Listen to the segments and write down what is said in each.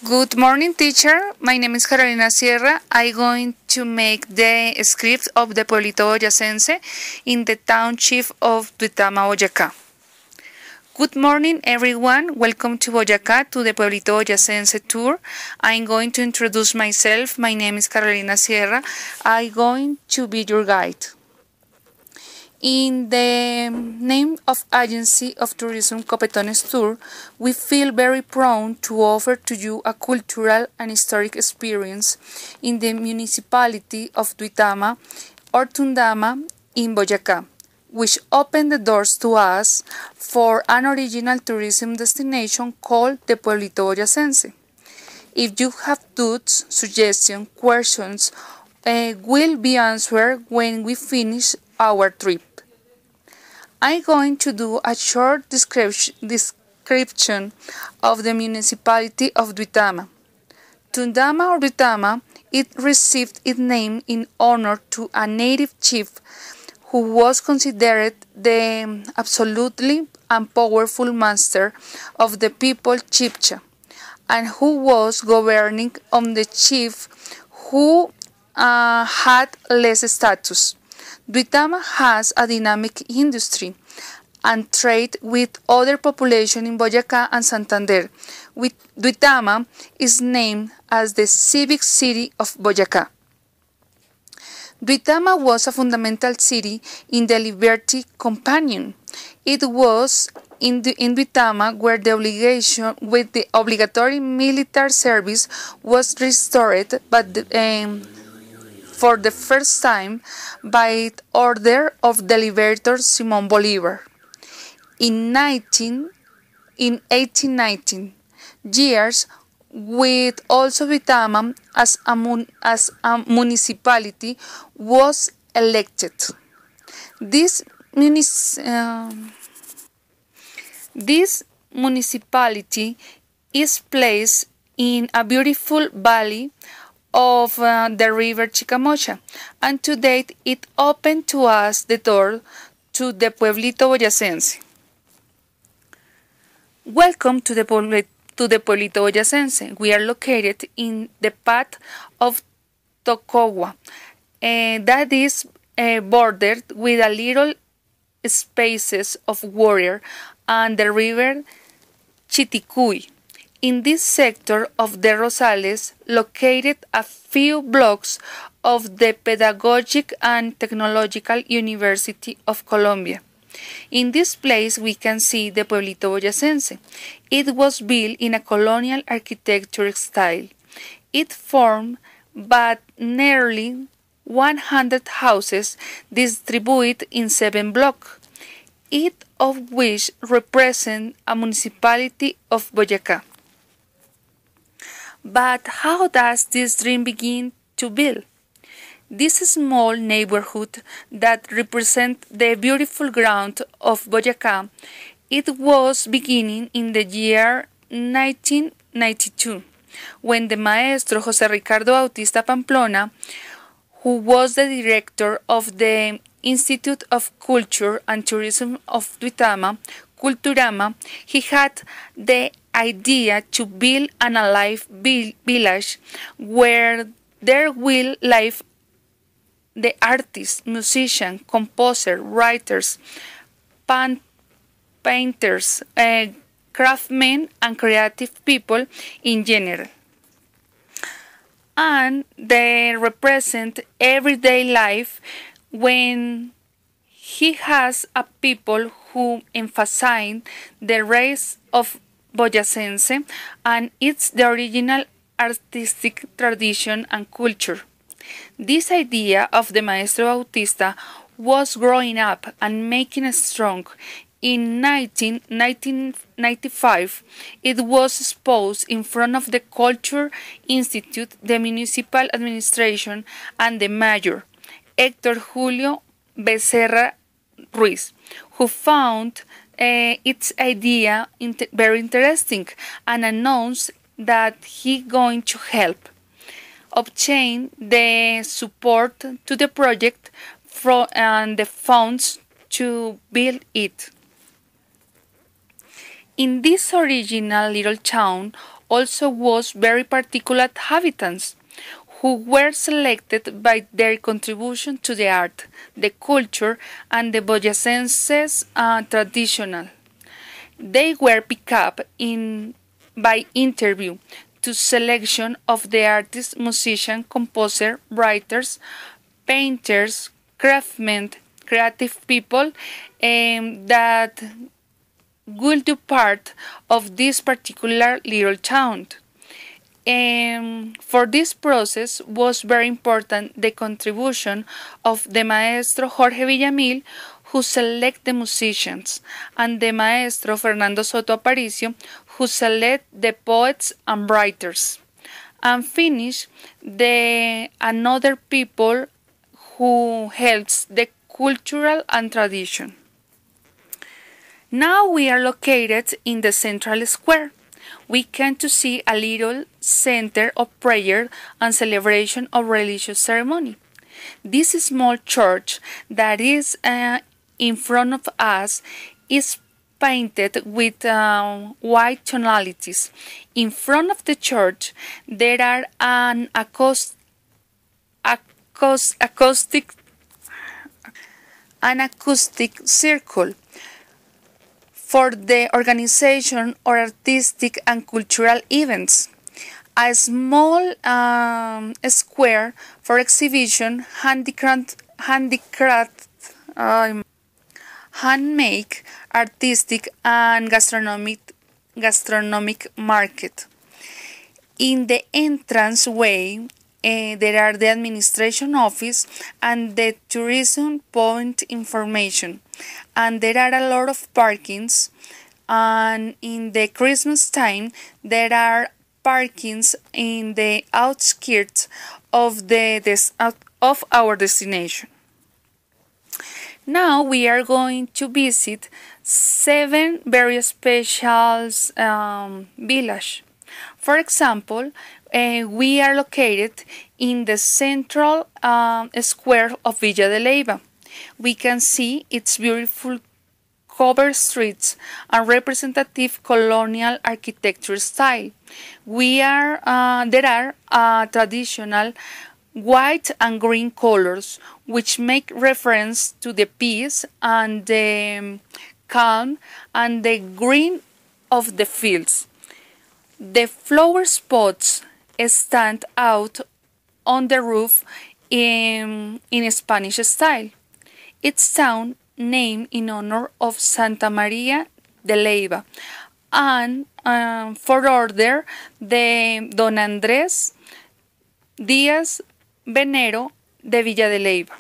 Good morning, teacher. My name is Carolina Sierra. I'm going to make the script of the Pueblito Boyacense in the township of Duitama, Boyacá. Good morning, everyone. Welcome to Boyacá, to the Pueblito Boyacense tour. I'm going to introduce myself. My name is Carolina Sierra. I'm going to be your guide. In the name of Agency of Tourism Copetones Tour, we feel very proud to offer to you a cultural and historic experience in the municipality of Duitama or Tundama in Boyacá, which opened the doors to us for an original tourism destination called the Pueblito Boyacense. If you have doubts, suggestions, questions, will be answered when we finish our trip. I'm going to do a short description of the municipality of Duitama. Tundama or Duitama, it received its name in honor to a native chief who was considered the absolutely and powerful master of the people Chibcha, and who was governing on the chief who had less status. Duitama has a dynamic industry and trade with other population in Boyacá and Santander. Duitama is named as the civic city of Boyacá. Duitama was a fundamental city in the Liberty Companion. It was in Duitama where the obligatory military service was restored, but for the first time by order of the liberator Simón Bolívar. In 1819, years with also Duitama as a municipality was elected. This municipality is placed in a beautiful valley of the river Chicamocha, and to date it opened to us the door to the Pueblito Boyacense. Welcome to the Pueblito Boyacense. We are located in the path of Tocogua, that is bordered with a little spaces of water and the river Chiticuy. In this sector of the Rosales, located a few blocks of the Pedagogic and Technological University of Colombia. In this place we can see the Pueblito Boyacense. It was built in a colonial architecture style. It formed but nearly 100 houses distributed in 7 blocks, each of which represent a municipality of Boyacá. But how does this dream begin to build? This small neighborhood that represents the beautiful ground of Boyacá, it was beginning in the year 1992, when the maestro José Ricardo Bautista Pamplona, who was the director of the Institute of Culture and Tourism of Duitama, Culturama, he had the idea to build an alive village where there will live the artists, musicians, composers, writers, painters, craftsmen, and creative people in general. And they represent everyday life when he has a people who emphasize the race of Boyacense and it's the original artistic tradition and culture. This idea of the Maestro Bautista was growing up and making strong. In 1995, it was exposed in front of the Culture Institute, the municipal administration, and the mayor, Héctor Julio Becerra Ruiz, who found its idea very interesting and announced that he going to help obtain the support to the project and the funds to build it. In this original little town also was very particular inhabitants, who were selected by their contribution to the art, the culture, and the boyacenses traditional. They were picked up by interview to selection of the artists, musicians, composers, writers, painters, craftsmen, creative people that will do part of this particular little town. For this process was very important the contribution of the maestro Jorge Villamil, who select the musicians, and the maestro Fernando Soto Aparicio, who select the poets and writers, and finish the another people who helps the cultural and tradition. Now we are located in the central square. We can to see a little center of prayer and celebration of religious ceremony. This small church that is in front of us is painted with white tonalities. In front of the church there are an acoustic circle for the organization or artistic and cultural events. A small square for exhibition, handicraft, handmade, artistic, and gastronomic market. In the entrance way, there are the administration office and the tourism point information, and there are a lot of parkings, and in the Christmas time there are parkings in the outskirts of our destination. Now we are going to visit 7 very special villages. For example, we are located in the central square of Villa de Leyva. We can see its beautiful covered streets and representative colonial architecture style. There are traditional white and green colors which make reference to the peace and the calm and the green of the fields. The flower spots stand out on the roof in Spanish style. Its town named in honor of Santa Maria de Leyva, and for order de Don Andrés Díaz Venero de Villa de Leyva.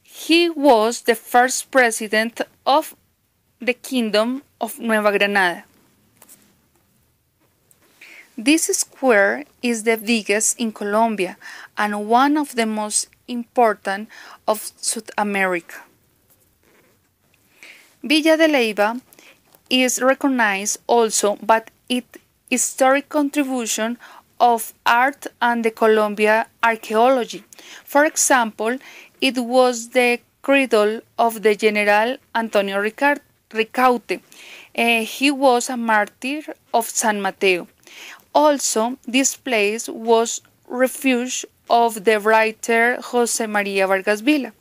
He was the first president of the Kingdom of Nueva Granada. This square is the biggest in Colombia and one of the most important of South America. Villa de Leyva is recognized also by its historic contribution of art and the Colombia archaeology. For example, it was the cradle of the General Antonio Ricaute. He was a martyr of San Mateo. Also, this place was refuge of the writer José María Vargas Vila.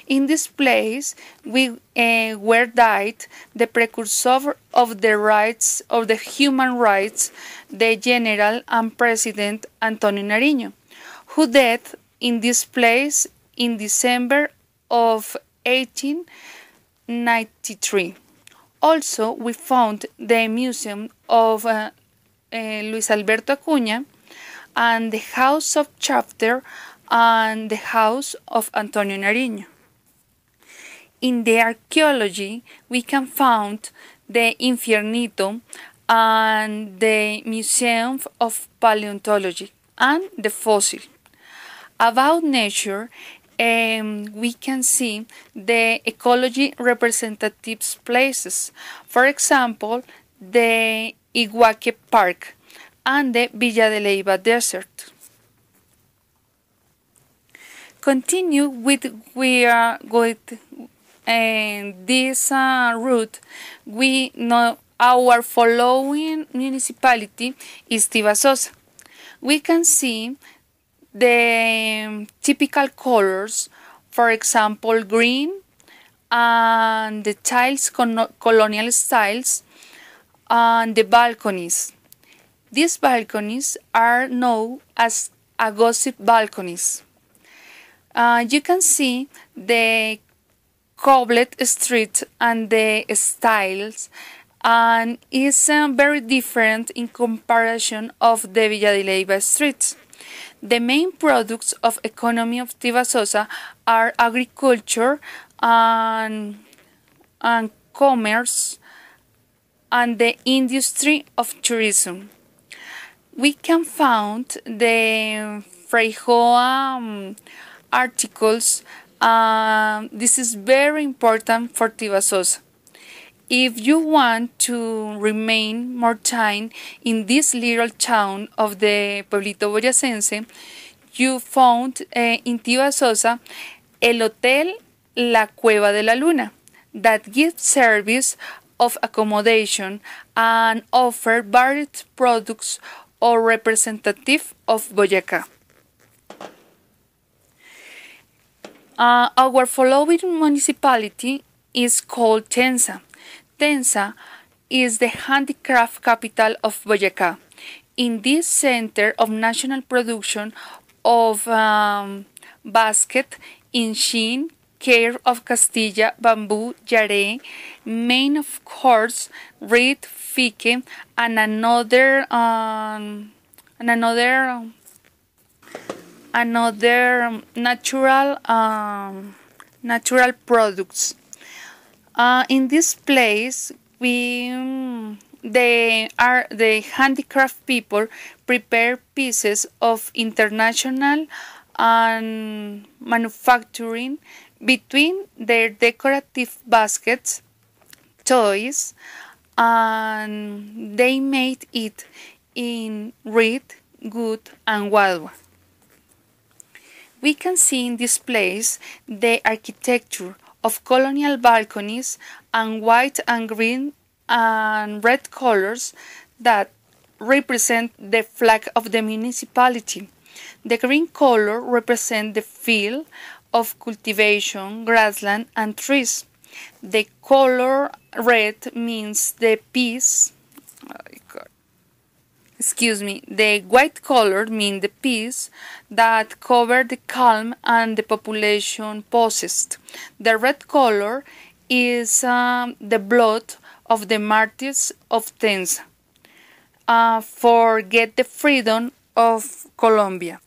In this place, were died the precursor of the rights of the human rights, the General and President Antonio Nariño, who died in this place in December of 1893. Also, we found the museum of Luis Alberto Acuña, and the house of chapter and the house of Antonio Nariño. In the archaeology, we can find the Infiernito and the Museum of Paleontology and the fossil. About nature, we can see the ecology representative places. For example, the Iguaque Park and the Villa de Leyva Desert. Continue with this route. We Our following municipality is Tibasosa. We can see the typical colors, for example, green, and the tiles, colonial styles, and the balconies. These balconies are known as a gossip balconies. You can see the cobbled street and the styles, and is very different in comparison of the Villa de Leyva streets. The main products of economy of Tibasosa are agriculture and commerce and the industry of tourism. We can find the Freijoa articles. This is very important for Tibasosa. If you want to remain more time in this little town of the Pueblito Boyacense, you found in Tibasosa el Hotel La Cueva de la Luna that gives service of accommodation and offer varied products or representative of Boyacá. Our following municipality is called Tenza. Tenza is the handicraft capital of Boyacá. In this center of national production of basket in sheen, care of Castilla, bamboo, yaré, made of horse, reed, fique, and another natural products. In this place, the handicraft people prepare pieces of international and manufacturing between their decorative baskets, toys, and they made it in reed, wood, and wadwa. We can see in this place the architecture of colonial balconies and white and green and red colors that represent the flag of the municipality. The green color represents the field of cultivation, grassland, and trees. The color red means the peace. The white color means the peace that covered the calm and the population possessed. The red color is the blood of the martyrs of Tenza for get the freedom of Colombia.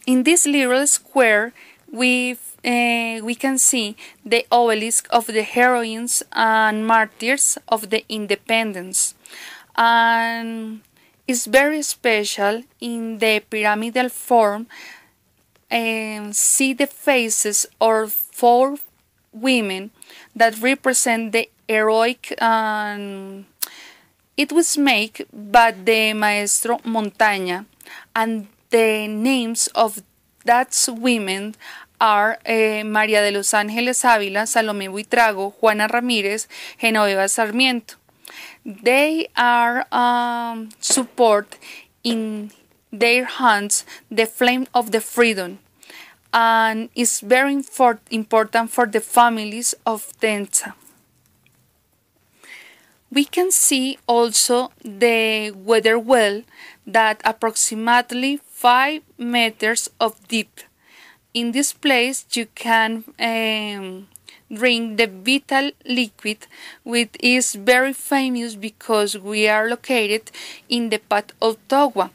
In this little square, we can see the obelisk of the heroines and martyrs of the independence. And it's very special in the pyramidal form, and see the faces of 4 women that represent the heroic, and it was made by the Maestro Montaña, and the names of that women are María de los Ángeles Ávila, Salomé Buitrago, Juana Ramírez, Genoveva Sarmiento. They are support in their hands the flame of the freedom, and is very important for the families of Tenza. We can see also the weather well that approximately 5 meters of deep. In this place you can drink the vital liquid, which is very famous because we are located in the path of Togua.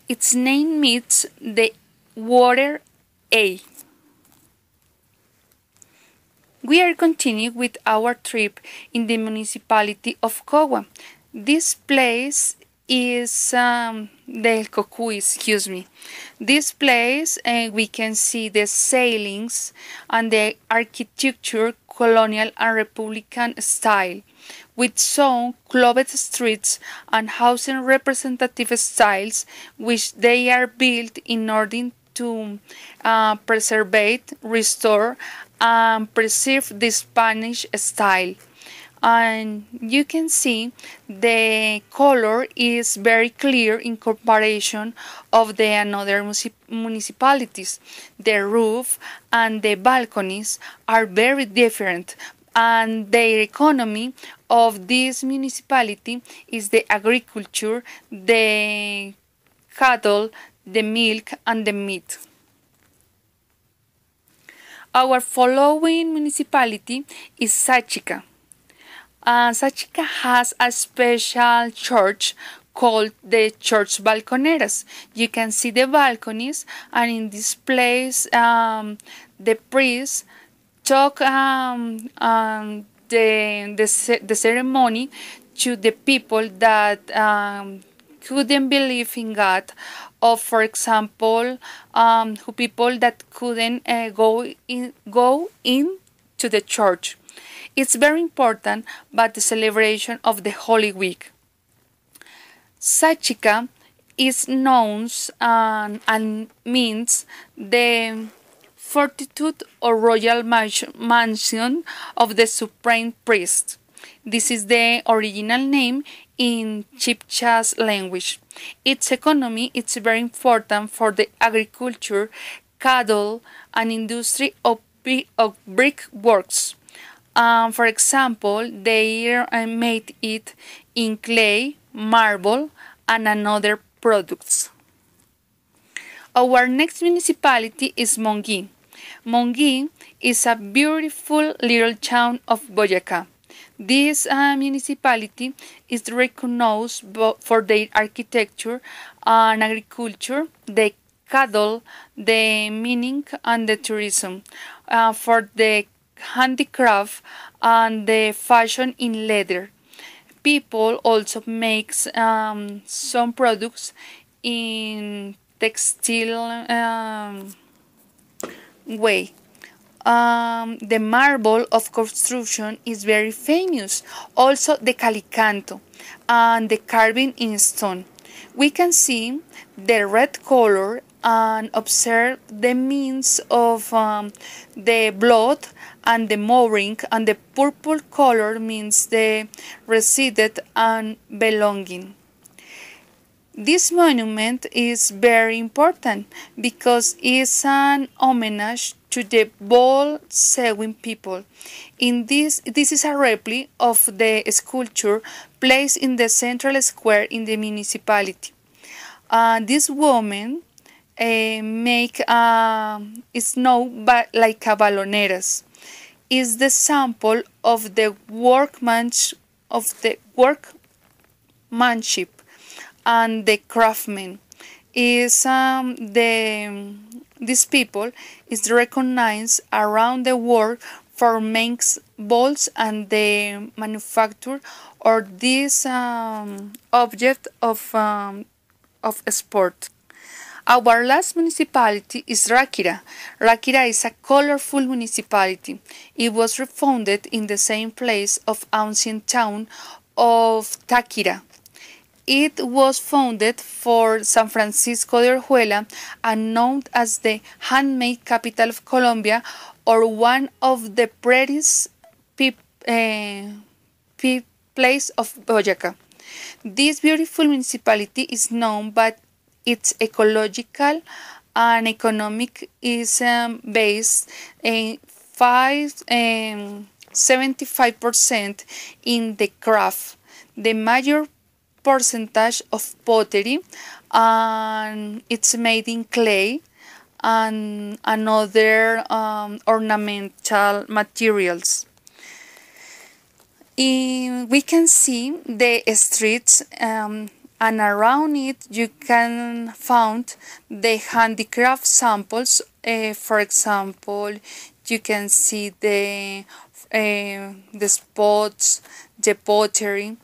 Its name means the water A. We are continuing with our trip in the municipality of Cogua. This place is del Cocuy, This place we can see the sailings and the architecture colonial and republican style, with some clothed streets and housing representative styles, which they are built in order to preserve, restore, and preserve the Spanish style. and you can see the color is very clear in comparison of the another municipalities. The roof and the balconies are very different, and the economy of this municipality is the agriculture, the cattle, the milk, and the meat. Our following municipality is Sáchica. Sáchica has a special church called the Church Balconeras. You can see the balconies, and in this place the priests took the ceremony to the people that couldn't believe in God, or for example, people that couldn't go in to the church. It's very important about the celebration of the Holy Week. Sáchica is known and means the fortitude or royal mansion of the supreme priest. This is the original name in Chibcha's language. Its economy is very important for the agriculture, cattle, and industry of brick works. For example, they made it in clay, marble, and another products. Our next municipality is Monguí. Monguí is a beautiful little town of Boyacá. This municipality is recognized for their architecture and agriculture, the cattle, the mining, and the tourism, for the handicraft and the fashion in leather. People also make some products in textile way. The marble of construction is very famous. Also the calicanto and the carving in stone. We can see the red color and observe the means of the blood and the mooring, and the purple color means the resided and belonging. This monument is very important because it's an homage to the bold sewing people. This is a replica of the sculpture placed in the central square in the municipality. This woman is known like a baloneras. Is the sample of the workmanship and the craftsmen. Is these people is recognized around the world for makes balls and the manufacture or this object of sport. Our last municipality is Ráquira. Ráquira is a colorful municipality. It was refounded in the same place of ancient town of Táchira. It was founded for San Francisco de Orjuela and known as the handmade capital of Colombia, or one of the prettiest place of Boyacá. This beautiful municipality is known by its ecological and economic is based in 75% in the craft. The major percentage of pottery, and it's made in clay and other ornamental materials. We can see the streets and around it you can find the handicraft samples. For example, you can see the spots, the pottery.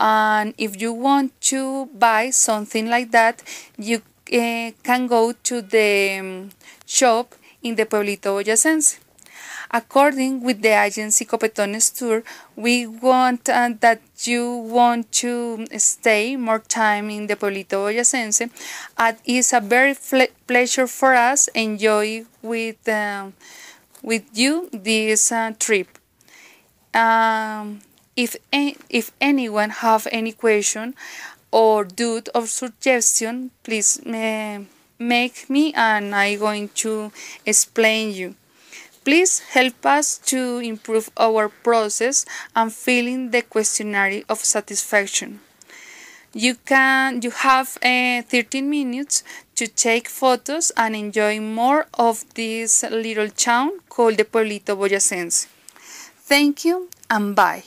And if you want to buy something like that, you can go to the shop in the Pueblito Boyacense. According with the agency Copetones Tour, we want that you want to stay more time in the Pueblito Boyacense. It is a very pleasure for us enjoy with you this trip. If anyone have any question or doubt or suggestion, please make me and I'm going to explain you. Please help us to improve our process and filling the questionnaire of satisfaction. You have 13 minutes to take photos and enjoy more of this little town called the Pueblito Boyacense. Thank you and bye.